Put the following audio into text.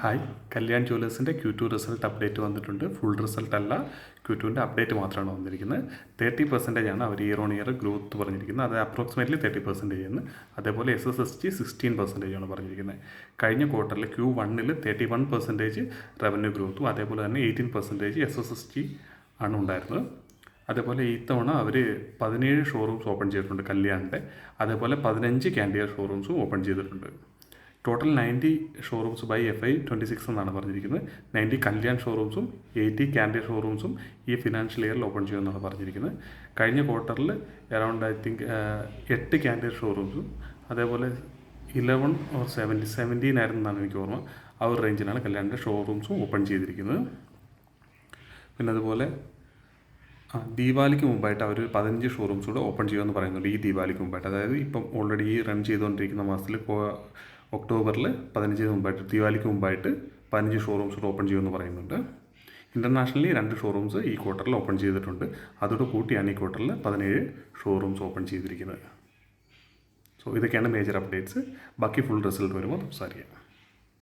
Hi, Kalyan ജ്വല്ലേഴ്സിൻ്റെ Q2 result update വന്നിട്ടുണ്ട്. Full result അല്ല, Q2ൻ്റെ അപ്ഡേറ്റ് മാത്രമാണ് വന്നിരിക്കുന്നത്. 30% ആണ് അവർ ഇയർ ഓൺ ഇയർ ഗ്രോത്ത് പറഞ്ഞിരിക്കുന്നത്. അത് അപ്രോക്സിമേറ്റ്ലി 30% ആണ്. അതേപോലെ SSSG 16% ആണ് പറഞ്ഞിരിക്കുന്നത്. കഴിഞ്ഞ ക്വാർട്ടറിൽ Q1ൽ 31% റവന്യൂ ഗ്രോത്തും അതേപോലെ തന്നെ 18% SSSG ആണ് ഉണ്ടായിരുന്നത്. അതേപോലെ ഇത്തവണ അവർ 17 ഷോറൂംസ് ഓപ്പൺ ചെയ്തിട്ടുണ്ട് കല്യാണിൻ്റെ. അതേപോലെ 15 കാൻഡിയർ ഷോറൂംസും ഓപ്പൺ ചെയ്തിട്ടുണ്ട്. ടോട്ടൽ 90 ഷോറൂംസ് ബൈ FY26 എന്നാണ് പറഞ്ഞിരിക്കുന്നത്. 90 കല്യാൺ ഷോറൂംസും 80 കാൻഡിയർ ഷോറൂംസും ഈ ഫിനാൻഷ്യൽ ഇയറിൽ ഓപ്പൺ ചെയ്യുമെന്നാണ് പറഞ്ഞിരിക്കുന്നത്. കഴിഞ്ഞ ക്വാർട്ടറിൽ അറൗണ്ട് 8 കാൻഡിയർ ഷോറൂംസും അതേപോലെ 11 or 17 ആയിരുന്നെന്നാണ് എനിക്ക് ഓർമ്മ. ആ ഒരു റേഞ്ചിലാണ് കല്യാണിൻ്റെ ഷോറൂംസും ഓപ്പൺ ചെയ്തിരിക്കുന്നത്. പിന്നെ അതുപോലെ ദീപാവലിക്ക് മുമ്പായിട്ട് അവർ 15 ഷോറൂംസ് കൂടെ ഓപ്പൺ ചെയ്യുമെന്ന് പറയുന്നുണ്ട്. ഈ ദീപാവലിക്ക് മുമ്പായിട്ട്, അതായത് ഇപ്പം ഓൾറെഡി ഈ റൺ ചെയ്തുകൊണ്ടിരിക്കുന്ന മാസത്തിൽ ഒക്ടോബറിൽ 15 മുമ്പായിട്ട്, ദീപാവലിക്ക് മുമ്പായിട്ട് 15 ഷോറൂംസ് കൂടെ ഓപ്പൺ ചെയ്യുമെന്ന് പറയുന്നുണ്ട്. ഇൻ്റർനാഷണലി 2 ഷോറൂംസ് ഈ ക്വാർട്ടറിൽ ഓപ്പൺ ചെയ്തിട്ടുണ്ട്. അതോട് കൂട്ടിയാണ് ഈ ക്വാർട്ടറിൽ 17 ഷോറൂംസ് ഓപ്പൺ ചെയ്തിരിക്കുന്നത്. സോ ഇതൊക്കെയാണ് മേജർ അപ്ഡേറ്റ്സ്. ബാക്കി ഫുൾ റിസൾട്ട് വരുമ്പോൾ സംസാരിക്കാം.